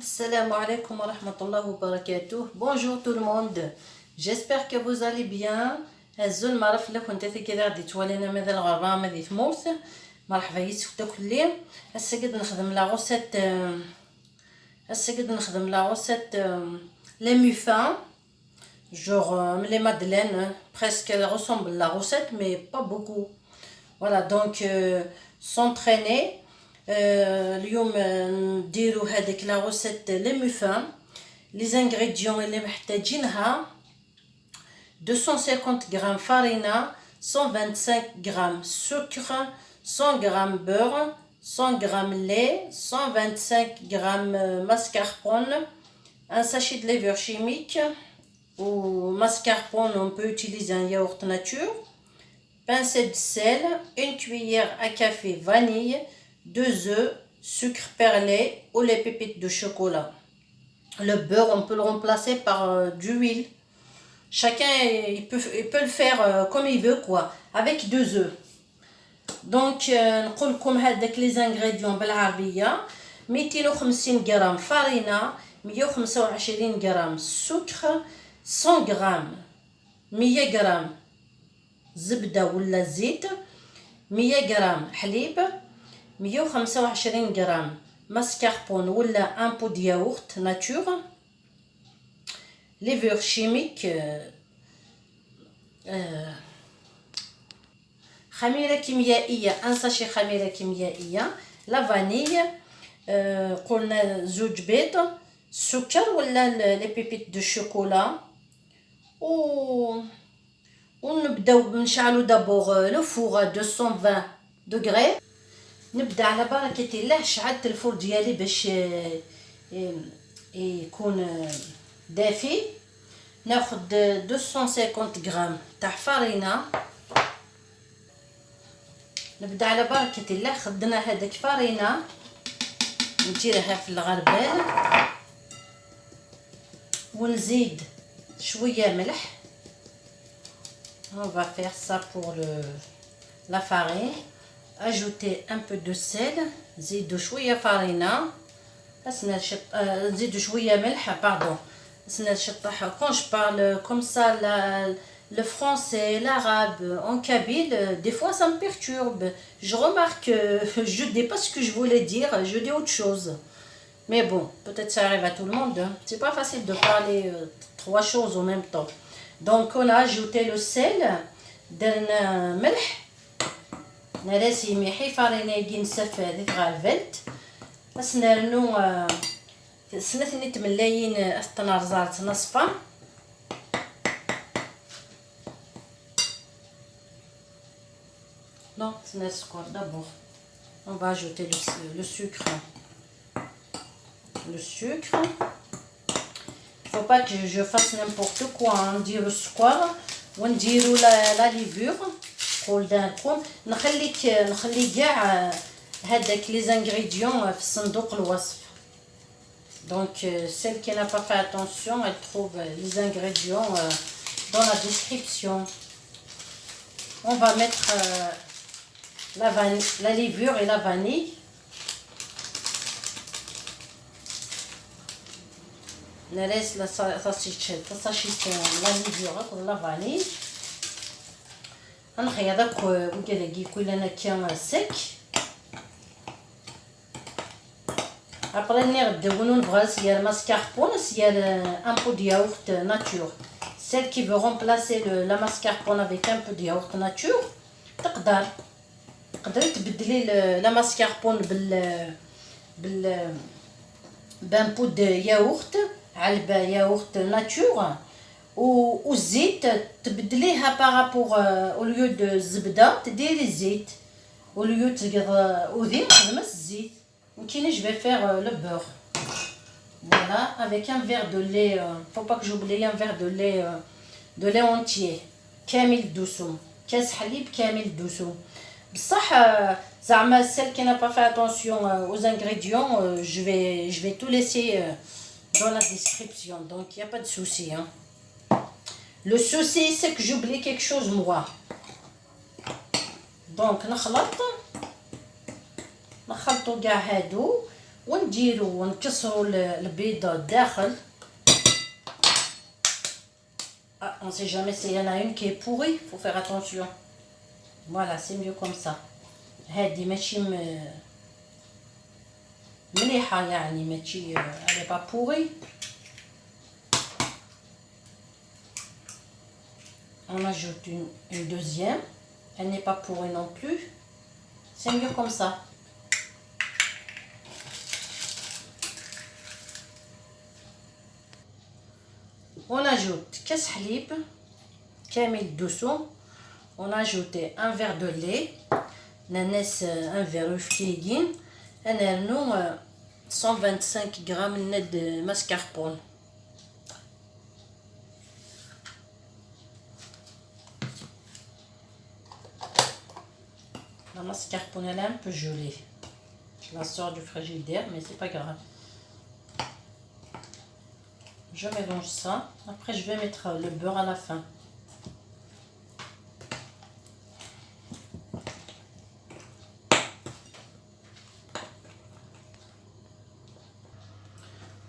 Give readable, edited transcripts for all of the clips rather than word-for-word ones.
Assalamu alaikum wa rahmatullahi wa barakatuh. Bonjour tout le monde. J'espère que vous allez bien. هزوا المعرف اللي كنت كذا غادي توالينا ماذا الغرام هذه تموت. مرحبا يسوق تاكلي. هسه قد نخدم لا غوسيت لي موفان genre les madeleines presque elles ressemblent à la recette mais pas beaucoup. Voilà donc s'entraîner اليوم نديرو هذيك لا غوسيت لي موفان. les ingrédients اللي محتاجينها 250 g farina, 125 g sucre, 100 g beurre, 100 g lait, 125 g mascarpone, un sachet de levure chimique ou mascarpone, on peut utiliser un yaourt nature, pincée de sel, une cuillère à café vanille, 2 œufs, sucre perlé ou les pépites de chocolat. Le beurre, on peut le remplacer par du huile. Chacun il peut le faire comme il veut quoi, avec 2 œufs. Donc نقول لكم هذاك les ingrédients بالعربيه 250 g farina, 125 g sucre, 100 g 100 g زبده ولا زيت, 100 g حليب, 125 g mascarpone ولا un pot de yaourt nature, levure chimique, خميرة كيميائية ان ساشي خميرة كيميائية, لا فانيل, قلنا 2 بيض, السكر ولا لي بيبيت دو شوكولا, ونبداو نشعلو دابور لو فور 220 دوغري. نبدا على بركة الله. شعلت الفور ديالي باش يكون دافي. ناخد 250 غرام تاع فرينه. نبدا على بركه الله. خدنا هذاك فرينه نديرها في الغربال ونزيد شويه ملح. On va faire ça pour la farine. Ajouter un peu de sel. نزيدو شويه فرينه. نزيدو شويه ملح باردون. Quand je parle comme ça, le français, l'arabe, en kabyle, des fois ça me perturbe. Je remarque, je dis pas ce que je voulais dire, je dis autre chose. Mais bon, peut-être ça arrive à tout le monde. Hein. C'est pas facile de parler 3 choses en même temps. Donc on a ajouté le sel, درنا ملح, نراسي ميحي فرينة ينسف هذيك غالفلت, بس نرنو سنتني تملايين استنار زارت نصفة. Non, c'est le sucre d'abord. On va ajouter le sucre. Le sucre. Faut pas que je fasse n'importe quoi. On dit le sucre. On dit la levure. نخلي كاع هذاك les ingrédients في صندوق الوصف. Donc celle qui n'a pas fait attention, elle trouve les ingrédients dans la description. On va mettre la levure et la vanille. On laisse la levure et la vanille. On regarde qu'il y a sec. Après, on va faire mascarpone, un peu de yaourt nature. Celle qui veut remplacer la mascarpone avec un peu de yaourt nature, تقدر تبدلي la mascarpone بان بو de yaourt, علبة yaourt nature, والزيت تبدليها بارابور au lieu de الزبدة تديري الزيت, au lieu تقدر وذي نخدم الزيت. Ok, je vais faire le beurre. Voilà, avec un verre de lait. Faut pas que j'oublie un verre de lait entier. كامل دوسو. كاس حليب كامل دوسو. بصح زعما celle qui n'a pas fait attention aux ingrédients, je vais tout laisser dans la description. Donc il y a pas de souci. Hein. Le souci c'est que j'oublie quelque chose moi. Donc نخلطو كاع هادو ونديرو ونكسرو البيضة الداخل. On sait jamais s'il y en a une qui est pourrie, faut faire attention. Voilà, c'est mieux comme ça. هادي ماشي مليحة يعني ماشي elle est pas pourrie. On ajoute une deuxième. Elle n'est pas pourrie non plus. C'est mieux comme ça. On ajoute كاس حليب كامل دوسو. On a ajouté un verre de lait. ناناس un verre رفكيين. أنا رنو 125 غرام de mascarpone. La mascarpone elle est un peu gelée. Je la sors du frigidaire, mais c'est pas grave. Je mélange ça. Après, je vais mettre le beurre à la fin.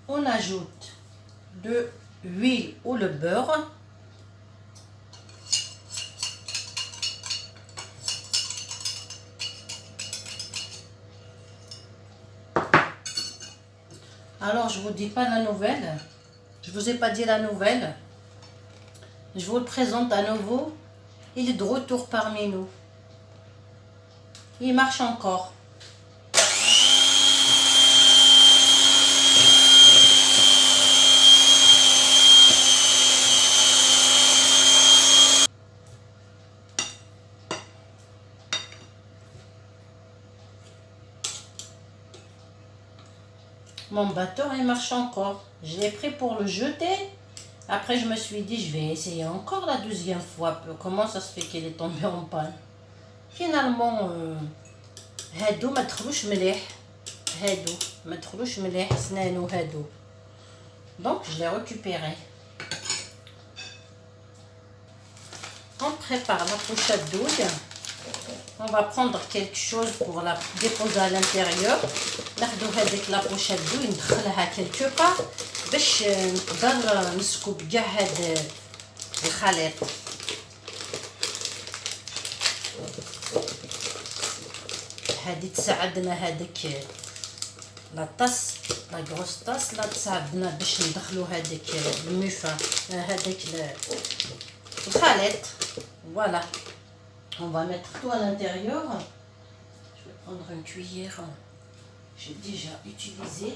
On ajoute de l'huile ou le beurre. Alors, je vous dis pas la nouvelle. Je vous ai pas dit la nouvelle. Je vous le présente à nouveau. Il est de retour parmi nous. Il marche encore. Mon batteur il marche encore. Je l'ai pris pour le jeter. Après je me suis dit je vais essayer encore la deuxième fois. Comment ça se fait qu'il est tombé en panne. Finalement هادو ما دخلوش مليح. هادو ما دخلوش مليح سنانو هادو. Donc je l'ai récupéré. On prépare la pochette douille. On va prendre quelque chose pour la déposer à l'intérieur. ناخدو هذيك لا بوشيت دوي ندخلها quelque part باش نقدر نسكب كاع هاد الخليط. هادي تساعدنا هذيك لا طاس لا غروس طاس لا تساعدنا باش ندخلو هذيك الموفا هذيك الخليط. Voilà. On va mettre tout à l'intérieur. Je vais prendre une cuillère. J'ai déjà utilisé.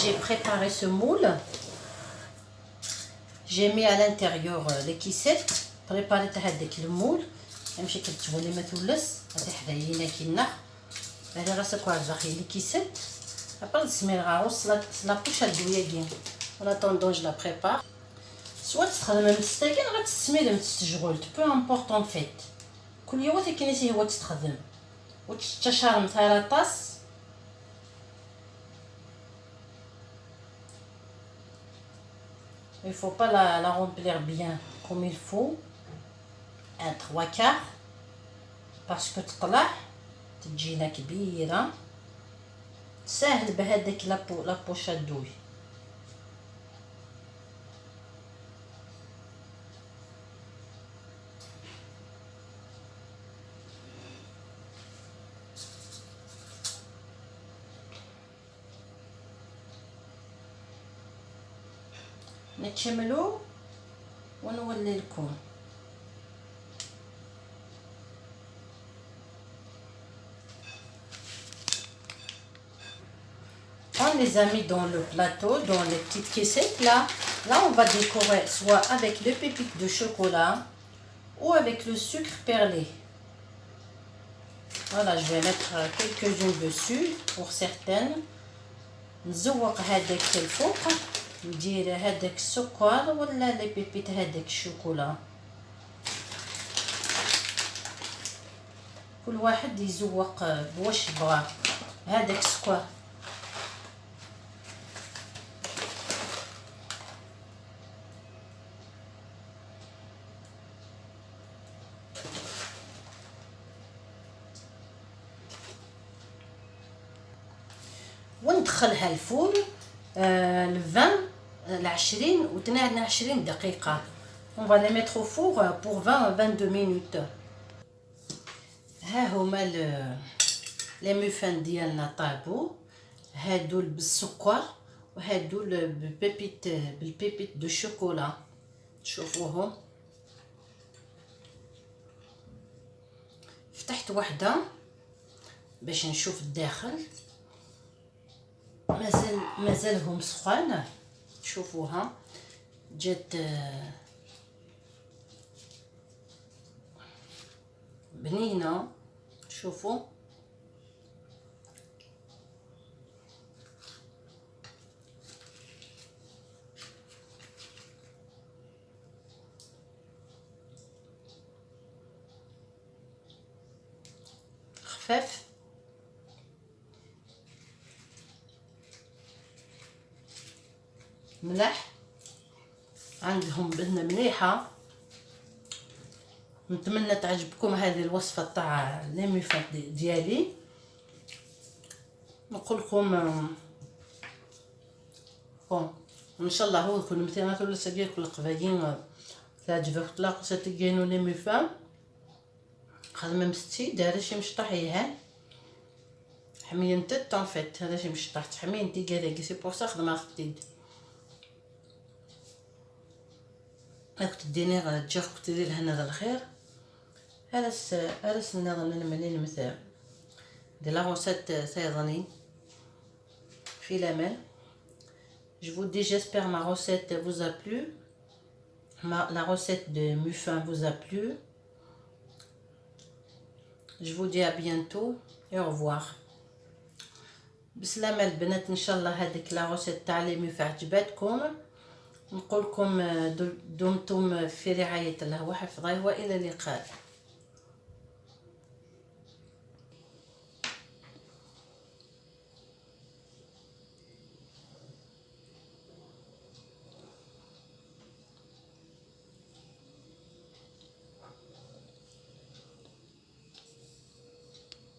J'ai préparé ce moule. J'ai mis à l'intérieur les kissettes. Préparé هذاك المول. نمشي كتشوفوا لي ما تولس. هذه حدايا كاينه. هذا راسك واخا لي كيسيت. Après تسمير غاوس لا بوشا دوياكين. En attendant je la prépare. Soit تستخدم مستكين غا تسمير متسجغول. Peu importe en fait. كل يوم كاين هو تستخدم. وتشارم تاع لا طاس. Il ne faut pas la remplir bien comme il faut. Un 3/4. Parce que تطلع تجينا كبيرة. سهل بهذيك لا بوشة دوي. نتشملو ونولي لكم. On les a mis dans le plateau, dans les petites caissettes là. Là on va décorer soit avec le pépites de chocolat ou avec le sucre perlé. Voilà, je vais mettre quelques-unes dessus pour certaines. نزوق هذاك الفوق، ندير هذاك السكر ولا لي بيبيت هذاك الشوكولا، كل واحد يزوق بواش بغا. هذاك السكر وندخلها الفرن ل20 ل20 و 22 دقيقة. on va les mettre au four pour 20-22 minutes. ها هما لي موفان ديالنا طابو، هادو بالسكر وهادو بالبيبيت دو شوكولا. شوفوهم، فتحت وحده باش نشوف الداخل، مازالهم سخان. شوفوها جات بنينه. شوفوا خفاف، ملح، عندهم بنه مليحه. نتمنى تعجبكم هذه الوصفه تاع لي موفان ديالي. نقول لكم بون ان شاء الله هو كل مثلا كل ساعه كل قباين تعجبك تلاقوا ستجينوا لي موفان خدمه مستي دايره شي مشطحيها حميين تيت ان فيت. هذا شي مشطح حميين تي كاع سي بور سا خدمه خديد راك تديني غتجي تدير لهنا الخير. هذا النظام منين مثال دي لا recette صيدلي في الامان. Je vous dis, j'espère ma recette vous a plu. La recette de Muffin vous a plu. Je vous dis à bientôt et au revoir. بسلامة البنات، ان شاء الله هذيك لا recette تاع لي ميفا عجبتكم. نقول لكم دمتم في رعاية الله وحفظه، والى اللقاء.